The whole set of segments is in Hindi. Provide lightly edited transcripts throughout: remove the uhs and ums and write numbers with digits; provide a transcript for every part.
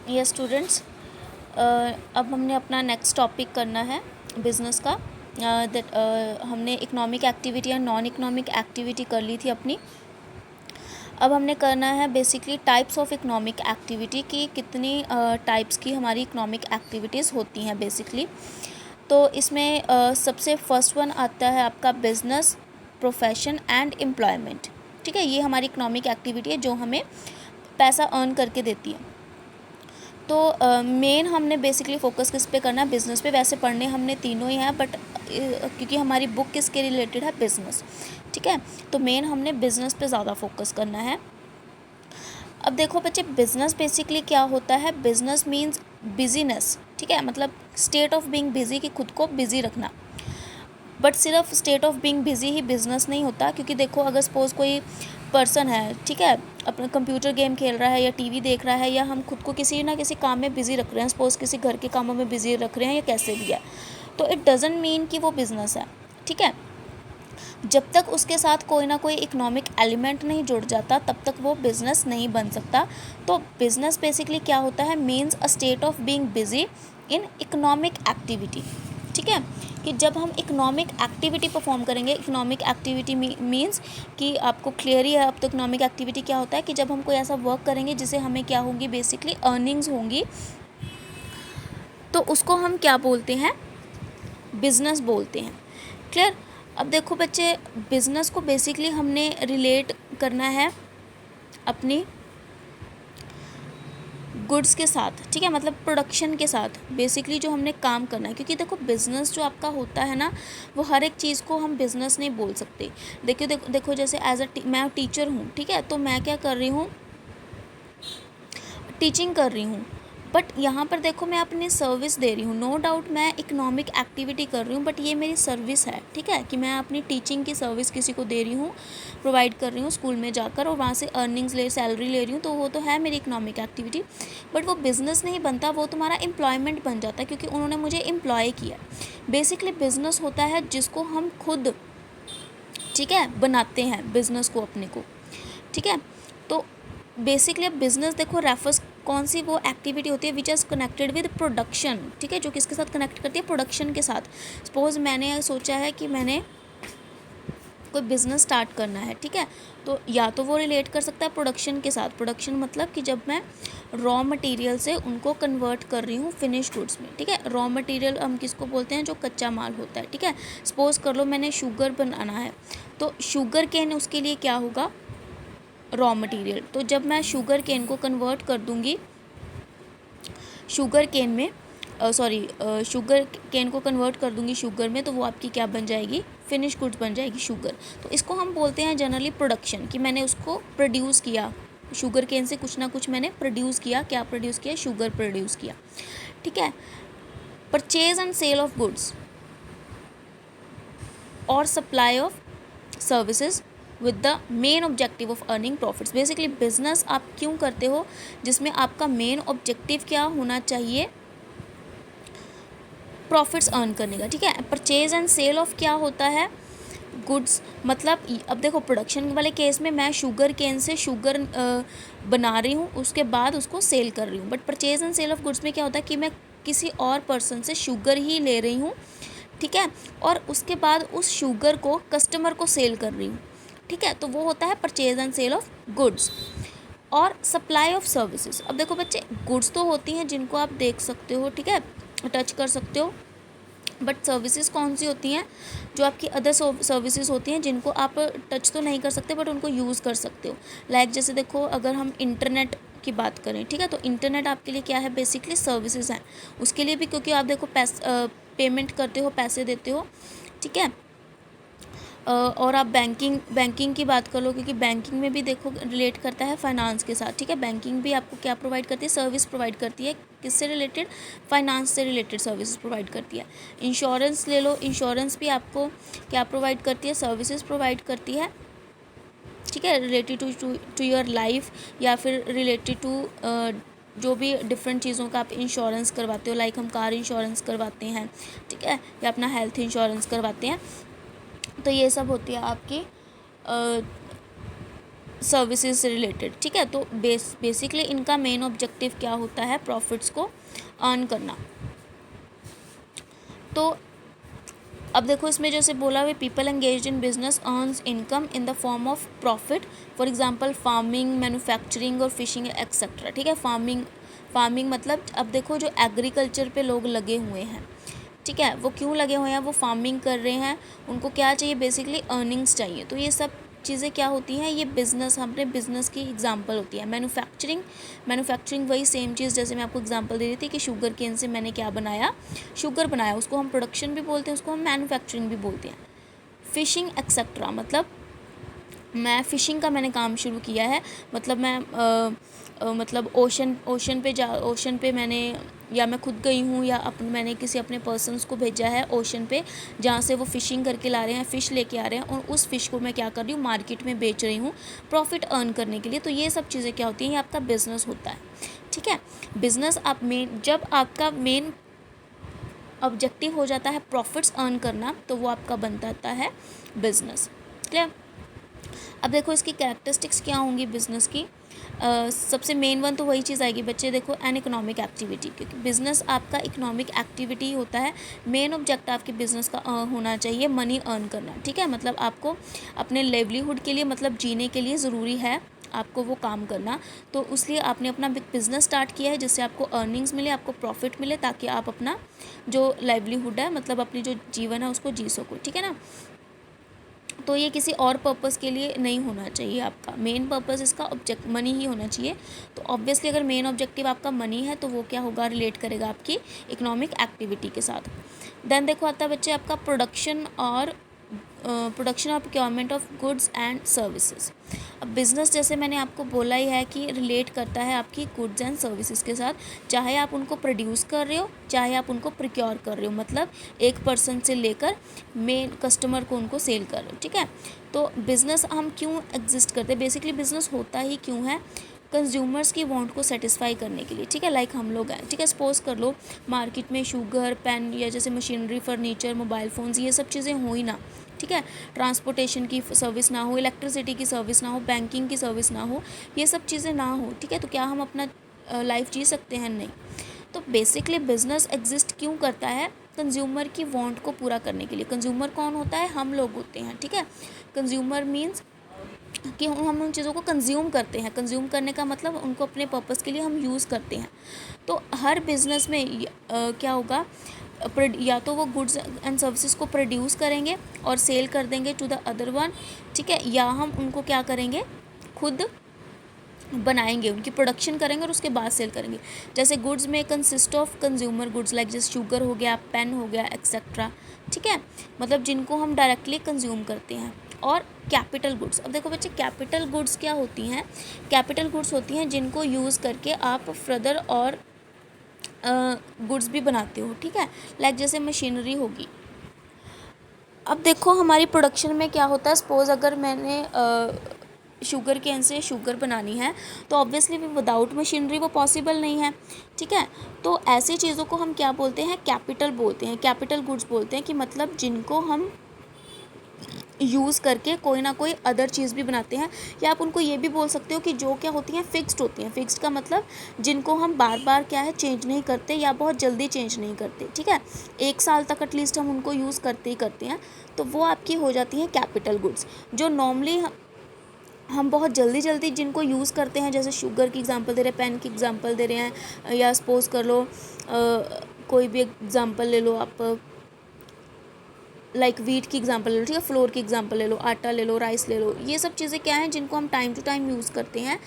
ये स्टूडेंट्स, अब हमने अपना नेक्स्ट टॉपिक करना है बिज़नेस का। दैट हमने इकोनॉमिक एक्टिविटी या नॉन इकोनॉमिक एक्टिविटी कर ली थी अपनी। अब हमने करना है basically types of economic activity की कितनी टाइप्स की हमारी इकोनॉमिक एक्टिविटीज़ होती हैं बेसिकली। तो इसमें सबसे फर्स्ट वन आता है आपका बिज़नेस, प्रोफेशन एंड एम्प्लॉयमेंट। ठीक है, ये हमारी इकोनॉमिक एक्टिविटी है जो हमें पैसा अर्न करके देती है। तो मेन हमने बेसिकली फोकस किस पे करना है, बिज़नेस पे। वैसे पढ़ने हमने तीनों ही हैं, बट क्योंकि हमारी बुक किसके रिलेटेड है, बिज़नेस। ठीक है, तो मेन हमने बिज़नेस पे ज़्यादा फोकस करना है। अब देखो बच्चे, बिज़नेस बेसिकली क्या होता है, बिज़नेस मीन्स बिजीनेस। ठीक है, मतलब स्टेट ऑफ बीइंग बिजी, कि खुद को बिज़ी रखना। बट सिर्फ state of being busy he business नहीं होता, क्योंकि देखो अगर सपोज़ कोई पर्सन है, ठीक है, अपना कंप्यूटर गेम खेल रहा है या टीवी देख रहा है, या हम खुद को किसी ना किसी काम में बिज़ी रख रहे हैं, सपोज़ किसी घर के कामों में बिज़ी रख रहे हैं या कैसे भी है, तो इट डज़ंट मीन कि वो बिज़नेस है। ठीक है, जब तक उसके साथ कोई ना कोई इकोनॉमिक एलिमेंट नहीं जुड़ जाता तब तक वो बिज़नेस नहीं बन सकता। तो बिज़नेस बेसिकली क्या होता है, means a state of being busy in economic activity. ठीक है, कि जब हम इकोनॉमिक एक्टिविटी परफॉर्म करेंगे, इकोनॉमिक एक्टिविटी मीन्स कि आपको क्लियर ही है अब तो इकोनॉमिक एक्टिविटी क्या होता है, कि जब हम कोई ऐसा वर्क करेंगे जिससे हमें क्या होंगी, बेसिकली अर्निंग्स होंगी, तो उसको हम क्या बोलते हैं, बिज़नेस बोलते हैं। क्लियर। अब देखो बच्चे, बिज़नेस को बेसिकली हमने रिलेट करना है अपनी गुड्स के साथ। ठीक है, मतलब प्रोडक्शन के साथ बेसिकली जो हमने काम करना है, क्योंकि देखो बिज़नेस जो आपका होता है ना, वो हर एक चीज़ को हम बिज़नेस नहीं बोल सकते। देखो जैसे मैं टीचर हूँ, ठीक है, तो मैं क्या कर रही हूँ, टीचिंग कर रही हूँ, बट यहाँ पर देखो मैं अपनी सर्विस दे रही हूँ। नो डाउट मैं इकोनॉमिक एक्टिविटी कर रही हूँ, बट ये मेरी सर्विस है। ठीक है, कि मैं अपनी टीचिंग की सर्विस किसी को दे रही हूँ, प्रोवाइड कर रही हूँ स्कूल में जाकर, और वहाँ से अर्निंग्स सैलरी ले रही हूँ, तो वो तो है मेरी इकोनॉमिक एक्टिविटी। बट वो बिज़नेस नहीं बनता, वो तुम्हारा एम्प्लॉयमेंट बन जाता है, क्योंकि उन्होंने मुझे एम्प्लॉय किया। बेसिकली बिज़नेस होता है जिसको हम खुद, ठीक है, बनाते हैं बिज़नेस को अपने को। ठीक है, तो बेसिकली अब बिज़नेस देखो रेफर्स कौन सी वो एक्टिविटी होती है which is connected with production. ठीक है, जो किसके साथ कनेक्ट करती है, प्रोडक्शन के साथ। सपोज़ मैंने सोचा है कि मैंने कोई बिज़नेस स्टार्ट करना है, ठीक है, तो या तो वो रिलेट कर सकता है प्रोडक्शन के साथ। प्रोडक्शन मतलब कि जब मैं रॉ मटेरियल से उनको कन्वर्ट कर रही हूँ फिनिश गुड्स में। ठीक है, रॉ मटेरियल हम किसको बोलते हैं, जो कच्चा माल होता है। ठीक है, सपोज़ कर लो मैंने शुगर बनाना है, तो शुगर केन उसके लिए क्या होगा, रॉ मटेरियल। तो जब मैं शुगर केन को कन्वर्ट कर दूंगी शुगर केन में, शुगर केन को कन्वर्ट कर दूंगी शुगर में, तो वो आपकी क्या बन जाएगी, फिनिश गुड्स बन जाएगी शुगर। तो इसको हम बोलते हैं जनरली प्रोडक्शन, कि मैंने उसको प्रोड्यूस किया, शुगर केन से कुछ ना कुछ मैंने प्रोड्यूस किया। क्या प्रोड्यूस किया, शुगर प्रोड्यूस किया। ठीक है, purchase and sale of goods और supply of services with the main objective of earning profits. Basically business आप क्यों करते हो, जिसमें आपका मेन ऑब्जेक्टिव क्या होना चाहिए, प्रॉफिट्स अर्न करने का। ठीक है, परचेज एंड सेल ऑफ क्या होता है, गुड्स। मतलब अब देखो प्रोडक्शन वाले केस में मैं शुगर केन से शुगर बना रही हूँ, उसके बाद उसको सेल कर रही हूँ। But purchase and sale of goods में क्या होता है कि मैं किसी और पर्सन से शुगर ही ले रही हूँ, ठीक है, और उसके बाद उस शुगर को कस्टमर को सेल कर रही हूँ। ठीक है, तो वो होता है purchase and sale of goods. और सप्लाई ऑफ सर्विसेज। अब देखो बच्चे, गुड्स तो होती हैं जिनको आप देख सकते हो, ठीक है, टच कर सकते हो, बट सर्विसेज कौन सी होती हैं, जो आपकी अदर सर्विसेज होती हैं जिनको आप टच तो नहीं कर सकते बट उनको यूज़ कर सकते हो। लाइक जैसे देखो अगर हम इंटरनेट की बात करें, ठीक है, तो इंटरनेट आपके लिए क्या है, बेसिकली सर्विसेज हैं। उसके लिए भी क्योंकि आप देखो पेमेंट करते हो, पैसे देते हो। ठीक है, और आप बैंकिंग की बात कर लो, क्योंकि बैंकिंग में भी देखो रिलेट करता है फाइनेंस के साथ। ठीक है, बैंकिंग भी आपको क्या प्रोवाइड करती है, सर्विस प्रोवाइड करती है, किससे रिलेटेड, फाइनेंस से रिलेटेड सर्विसेज प्रोवाइड करती है। इंश्योरेंस ले लो, इंश्योरेंस भी आपको क्या प्रोवाइड करती है, सर्विसेज प्रोवाइड करती है। ठीक है, रिलेटेड टू योर लाइफ, या फिर रिलेटेड टू जो भी डिफरेंट चीज़ों का आप इंश्योरेंस करवाते हो, लाइक हम कार इंश्योरेंस करवाते हैं, ठीक है, या अपना हेल्थ इंश्योरेंस करवाते हैं। तो ये सब होती है आपकी सर्विसेज से रिलेटेड, ठीक है। तो बेसिकली इनका मेन ऑब्जेक्टिव क्या होता है, प्रॉफिट्स को अर्न करना। तो अब देखो इसमें जैसे बोला हुआ, people engage in business earns income in the form of profit, for example farming, manufacturing और फिशिंग एक्सेट्रा, ठीक है। फार्मिंग मतलब अब देखो जो एग्रीकल्चर पे लोग लगे हुए हैं, ठीक है, वो क्यों लगे हुए हैं, वो फार्मिंग कर रहे हैं, उनको क्या चाहिए, बेसिकली अर्निंग्स चाहिए। तो ये सब चीज़ें क्या होती हैं, ये बिज़नेस, हमने बिज़नेस की एग्जांपल होती है। मैन्युफैक्चरिंग वही सेम चीज़, जैसे मैं आपको एग्जांपल दे रही थी कि शुगर केन से मैंने क्या बनाया, शुगर बनाया, उसको हम प्रोडक्शन भी बोलते हैं, उसको हम मैन्युफैक्चरिंग भी बोलते हैं। फिशिंग एक्सेट्रा मतलब मैं फ़िशिंग का मैंने काम शुरू किया है, मतलब मैं मतलब ओशन पे मैंने, या मैं खुद गई हूँ, या मैंने किसी अपने पर्सन्स को भेजा है ओशन पे, जहाँ से वो फ़िशिंग करके ला रहे हैं, फ़िश लेके आ रहे हैं, और उस फ़िश को मैं क्या कर रही हूँ, मार्केट में बेच रही हूँ प्रॉफिट अर्न करने के लिए। तो ये सब चीज़ें क्या होती हैं, ये आपका बिज़नेस होता है, ठीक है। बिज़नेस आप जब आपका मेन ऑब्जेक्टिव हो जाता है प्रॉफिट्स अर्न करना, तो वो आपका बन जाता है बिज़नेस, क्लियर। अब देखो इसकी कैरेक्टरिस्टिक्स क्या होंगी बिज़नेस की। सबसे मेन वन तो वही चीज़ आएगी बच्चे, देखो एन इकोनॉमिक एक्टिविटी, क्योंकि बिज़नेस आपका इकोनॉमिक एक्टिविटी होता है। मेन ऑब्जेक्ट आपके बिज़नेस का होना चाहिए मनी अर्न करना, ठीक है। मतलब आपको अपने लेवलीहुड के लिए, मतलब जीने के लिए ज़रूरी है आपको वो काम करना। तो इसलिए आपने अपना बिज़नेस स्टार्ट किया है, जिससे आपको अर्निंग्स मिले, आपको प्रॉफिट मिले, ताकि आप अपना जो लाइवलीहुड है, मतलब अपनी जो जीवन है, उसको जी सको, ठीक है ना। तो ये किसी और पर्पज़ के लिए नहीं होना चाहिए, आपका मेन पर्पज़ इसका ऑब्जेक्ट मनी ही होना चाहिए। तो ऑब्वियसली अगर मेन ऑब्जेक्टिव आपका मनी है, तो वो क्या होगा, रिलेट करेगा आपकी इकोनॉमिक एक्टिविटी के साथ। देन देखो आता है बच्चे आपका प्रोडक्शन और procurement of goods and services. अब बिज़नेस जैसे मैंने आपको बोला ही है कि रिलेट करता है आपकी गुड्स एंड सर्विसेज के साथ, चाहे आप उनको प्रोड्यूस कर रहे हो, चाहे आप उनको प्रोक्योर कर रहे हो, मतलब एक पर्सन से लेकर मेन कस्टमर को उनको सेल कर रहे हो, ठीक है। तो बिज़नेस हम क्यों एग्जिस्ट करते हैं, बेसिकली बिज़नेस होता ही क्यों है, कंज्यूमर्स की वांट को सेटिस्फाई करने के लिए, ठीक है। लाइक हम लोग हैं, ठीक है, सपोज कर लो मार्केट में शुगर, पेन, या जैसे मशीनरी, फर्नीचर, मोबाइल फ़ोन्स, ये सब चीज़ें हो ही ना, ठीक है। ट्रांसपोर्टेशन की सर्विस ना हो, इलेक्ट्रिसिटी की सर्विस ना हो, बैंकिंग की सर्विस ना हो, ये सब चीज़ें ना हो, ठीक है, तो क्या हम अपना लाइफ जी सकते हैं, नहीं। तो बेसिकली बिज़नेस एग्जिस्ट क्यों करता है, कंज्यूमर की वांट को पूरा करने के लिए। कंज्यूमर कौन होता है, हम लोग होते हैं, ठीक है। कंज्यूमर मीन्स कि हम उन चीज़ों को कंज्यूम करते हैं, कंज्यूम करने का मतलब उनको अपने पर्पज़ के लिए हम यूज़ करते हैं। तो हर बिज़नेस में क्या होगा, या तो वो गुड्स एंड सर्विसेज को प्रोड्यूस करेंगे और सेल कर देंगे टू द अदर वन, ठीक है, या हम उनको क्या करेंगे, खुद बनाएंगे, उनकी प्रोडक्शन करेंगे और उसके बाद सेल करेंगे। जैसे गुड्स में consist of consumer goods, like जैसे शुगर हो गया, पेन हो गया, एक्सेट्रा, ठीक है, मतलब जिनको हम डायरेक्टली कंज्यूम करते हैं। और कैपिटल गुड्स, अब देखो बच्चे कैपिटल गुड्स क्या होती हैं, कैपिटल गुड्स होती हैं जिनको यूज़ करके आप फर्दर और गुड्स भी बनाते हो, ठीक है, लाइक जैसे मशीनरी होगी। अब देखो हमारी प्रोडक्शन में क्या होता है, सपोज़ अगर मैंने शुगर केन से शुगर बनानी है, तो ऑब्वियसली विदाउट मशीनरी वो पॉसिबल नहीं है, ठीक है। तो ऐसी चीज़ों को हम क्या बोलते हैं, कैपिटल बोलते हैं, कैपिटल गुड्स बोलते हैं, कि मतलब जिनको हम यूज़ करके कोई ना कोई अदर चीज़ भी बनाते हैं। या आप उनको ये भी बोल सकते हो कि जो क्या होती हैं, फिक्स्ड होती हैं। फिक्स्ड का मतलब जिनको हम बार बार क्या है, चेंज नहीं करते, या बहुत जल्दी चेंज नहीं करते, ठीक है, 1 साल तक एटलीस्ट हम उनको यूज़ करते ही करते हैं। तो वो आपकी हो जाती हैं कैपिटल गुड्स। जो नॉर्मली हम बहुत जल्दी जल्दी जिनको यूज़ करते हैं, जैसे शुगर की एग्जांपल दे रहे हैं, पेन की एग्जांपल दे रहे हैं, या सपोज़ कर लो कोई भी एग्जांपल ले लो आप, लाइक वीट की एग्जांपल ले लो, ठीक है, फ्लोर की एग्जांपल ले लो, आटा ले लो, राइस ले लो। ये सब चीज़ें क्या हैं, जिनको हम टाइम टू टाइम यूज़ करते हैं।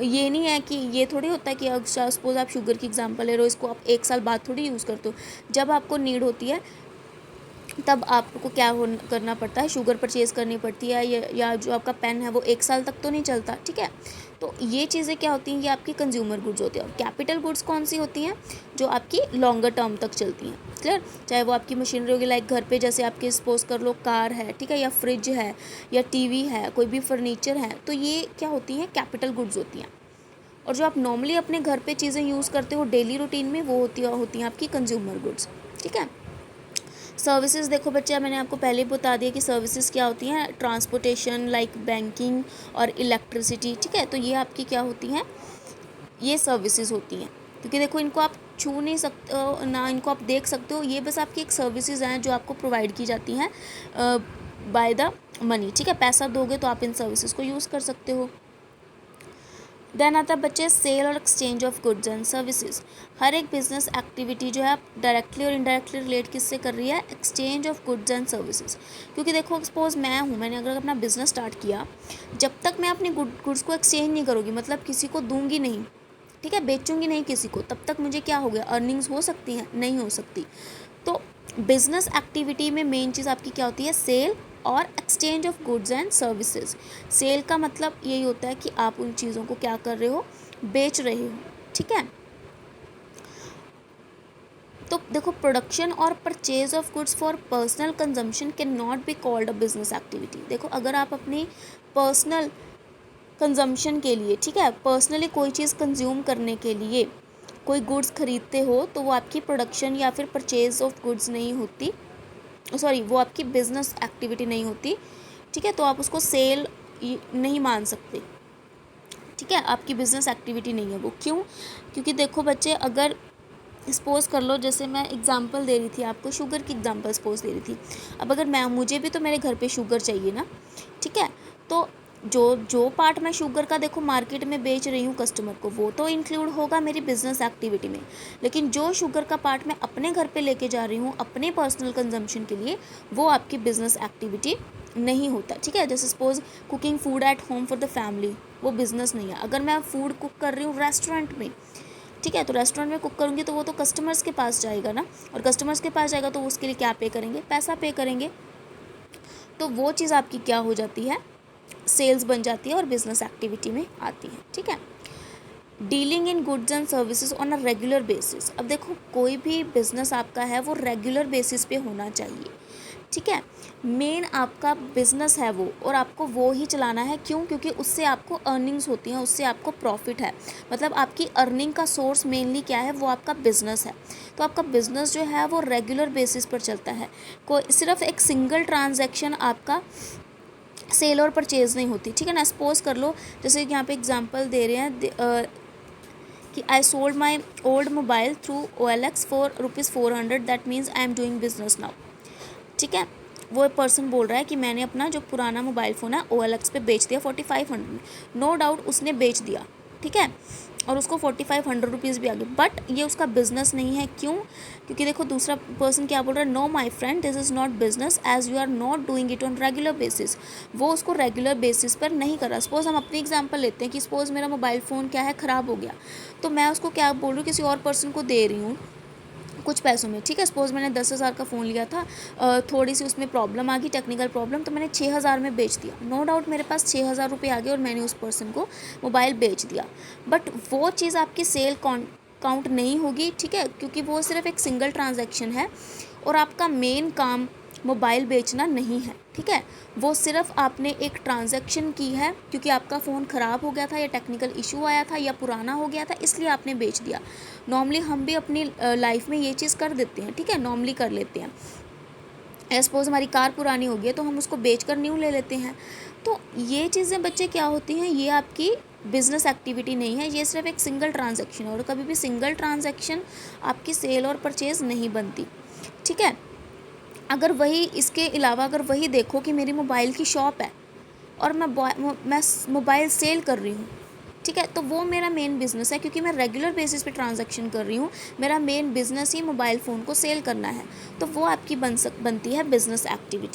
ये नहीं है कि ये थोड़ी होता है कि अगर सपोज़ आप शुगर की एग्जांपल ले रहे हो, इसको आप 1 साल बाद थोड़ी यूज़ करते हो। जब आपको नीड होती है तब आपको क्या करना पड़ता है, शुगर परचेज़ करनी पड़ती है, या जो आपका पेन है वो 1 साल तक तो नहीं चलता, ठीक है। तो ये चीज़ें क्या होती हैं, ये आपकी कंज्यूमर गुड्स होती हैं। और कैपिटल गुड्स कौन सी होती हैं, जो आपकी लॉन्गर टर्म तक चलती हैं, क्लियर। चाहे वो आपकी मशीनरी होगी, लाइक घर पे जैसे आपके सपोज कर लो कार है, ठीक है, या फ्रिज है, या टीवी है, कोई भी फर्नीचर है, तो ये क्या होती हैं, कैपिटल गुड्स होती हैं। और जो आप नॉर्मली अपने घर पे चीज़ें यूज़ करते हो डेली रूटीन में, वो होती हैं आपकी कंज्यूमर गुड्स, ठीक है। सर्विसेज देखो बच्चे, मैंने आपको पहले ही बता दिया कि सर्विसेज क्या होती हैं, ट्रांसपोर्टेशन लाइक बैंकिंग और इलेक्ट्रिसिटी, ठीक है। तो ये आपकी क्या होती हैं, ये सर्विसेज होती हैं, क्योंकि देखो इनको आप छू नहीं सकते हो ना, इनको आप देख सकते हो, ये बस आपकी एक सर्विसेज हैं जो आपको प्रोवाइड की जाती हैं बाय द मनी, ठीक है। पैसा दोगे तो आप इन सर्विसेज को यूज़ कर सकते हो। देन आता है बच्चे सेल और exchange of goods and services. हर एक बिजनेस एक्टिविटी जो है आप डायरेक्टली और इनडायरेक्टली रिलेट किससे कर रही है, exchange of goods and services. क्योंकि देखो सपोज मैंने अगर अपना बिजनेस स्टार्ट किया, जब तक मैं अपनी गुड्स को एक्सचेंज नहीं करूँगी, मतलब किसी को दूंगी नहीं, ठीक है, बेचूंगी नहीं किसी को, तब तक मुझे क्या हो गया, अर्निंग्स हो सकती हैं, नहीं हो सकती। तो बिजनेस एक्टिविटी में मेन चीज़ आपकी क्या होती है, सेल और exchange of goods and services. Sale का मतलब यही होता है कि आप उन चीज़ों को क्या कर रहे हो, बेच रहे हो, ठीक है। तो देखो प्रोडक्शन और purchase of goods for personal consumption can not be called a business activity. देखो अगर आप अपनी पर्सनल कंजम्पशन के लिए, ठीक है, पर्सनली कोई चीज़ कंज्यूम करने के लिए कोई गुड्स खरीदते हो, तो वो आपकी प्रोडक्शन या फिर परचेज ऑफ गुड्स नहीं होती, सॉरी वो आपकी बिजनेस एक्टिविटी नहीं होती, ठीक है। तो आप उसको सेल नहीं मान सकते, ठीक है, आपकी बिजनेस एक्टिविटी नहीं है वो। क्यों? क्योंकि देखो बच्चे, अगर सपोज़ कर लो, जैसे मैं एग्जांपल दे रही थी आपको, शुगर की एग्जांपल सपोज़ दे रही थी। अब अगर मुझे भी तो मेरे घर पे शुगर चाहिए ना, ठीक है। तो जो पार्ट मैं शुगर का देखो मार्केट में बेच रही हूँ कस्टमर को, वो तो इंक्लूड होगा मेरी बिजनेस एक्टिविटी में। लेकिन जो शुगर का पार्ट मैं अपने घर पे लेके जा रही हूँ अपने पर्सनल कंजम्पशन के लिए, वो आपकी बिजनेस एक्टिविटी नहीं होता, ठीक है। जैसे suppose cooking food at home for the family, वो बिज़नेस नहीं है। अगर मैं फूड कुक कर रही हूँ रेस्टोरेंट में, ठीक है, तो रेस्टोरेंट में कुक करूँगी तो वो तो कस्टमर्स के पास जाएगा ना, और कस्टमर्स के पास जाएगा तो उसके लिए क्या पे करेंगे, पैसा पे करेंगे। तो वो चीज़ आपकी क्या हो जाती है, सेल्स बन जाती है और बिजनेस एक्टिविटी में आती है, ठीक है। Dealing in goods and services on a regular basis. अब देखो कोई भी बिजनेस आपका है वो रेगुलर बेसिस पे होना चाहिए, ठीक है। मेन आपका बिजनेस है वो, और आपको वो ही चलाना है। क्यों? क्योंकि उससे आपको अर्निंग्स होती हैं, उससे आपको प्रॉफिट है। मतलब आपकी अर्निंग का सोर्स मेनली क्या है, वो आपका बिजनेस है। तो आपका बिजनेस जो है वो रेगुलर बेसिस पर चलता है। कोई सिर्फ एक सिंगल ट्रांजैक्शन आपका सेल और परचेज नहीं होती, ठीक है ना। सपोज कर लो, जैसे यहाँ पे एग्जांपल दे रहे हैं कि I sold my old mobile through OLX for ₹400, that means I am doing business now, ठीक है। वो पर्सन बोल रहा है कि मैंने अपना जो पुराना मोबाइल फ़ोन है OLX पे बेच दिया 4500, नो डाउट उसने बेच दिया, ठीक है, और उसको 4500 रुपीज़ भी आ गए, बट ये उसका बिजनेस नहीं है। क्यों? क्योंकि देखो दूसरा पर्सन क्या बोल रहा है, no my friend this is not business as you are not doing it on regular basis. वो उसको रेगुलर बेसिस पर नहीं कर रहा। सपोज़ हम अपनी एग्जांपल लेते हैं कि सपोज़ मेरा मोबाइल फ़ोन क्या है, ख़राब हो गया, तो मैं उसको क्या बोल रही हूँ, किसी और पर्सन को दे रही हूँ कुछ पैसों में, ठीक है। सपोज़ मैंने 10,000 का फ़ोन लिया था, थोड़ी सी उसमें प्रॉब्लम आ गई, टेक्निकल प्रॉब्लम, तो मैंने 6,000 में बेच दिया। नो डाउट मेरे पास 6,000 रुपये आ गए और मैंने उस पर्सन को मोबाइल बेच दिया, बट वो चीज़ आपकी सेल काउंट नहीं होगी, ठीक है, क्योंकि वो सिर्फ एक सिंगल ट्रांजैक्शन है और आपका मेन काम मोबाइल बेचना नहीं है, ठीक है। वो सिर्फ आपने एक ट्रांजैक्शन की है, क्योंकि आपका फ़ोन ख़राब हो गया था या टेक्निकल इशू आया था या पुराना हो गया था, इसलिए आपने बेच दिया। नॉर्मली हम भी अपनी लाइफ में ये चीज़ कर देते हैं, ठीक है, नॉर्मली कर लेते हैं। सपोज़ हमारी कार पुरानी हो गई है तो हम उसको बेच कर न्यू ले लेते हैं। तो ये चीज़ें बच्चे क्या होती हैं, ये आपकी बिजनेस एक्टिविटी नहीं है, ये सिर्फ एक सिंगल ट्रांजैक्शन है, और कभी भी सिंगल ट्रांजैक्शन आपकी सेल और परचेज़ नहीं बनती, ठीक है। अगर वही इसके अलावा अगर वही देखो कि मेरी मोबाइल की शॉप है और मैं मोबाइल सेल कर रही हूँ, ठीक है, तो वो मेरा मेन बिज़नेस है, क्योंकि मैं रेगुलर बेसिस पे ट्रांजैक्शन कर रही हूँ। मेरा मेन बिज़नेस ही मोबाइल फ़ोन को सेल करना है, तो वो आपकी बनती है बिज़नेस एक्टिविटी।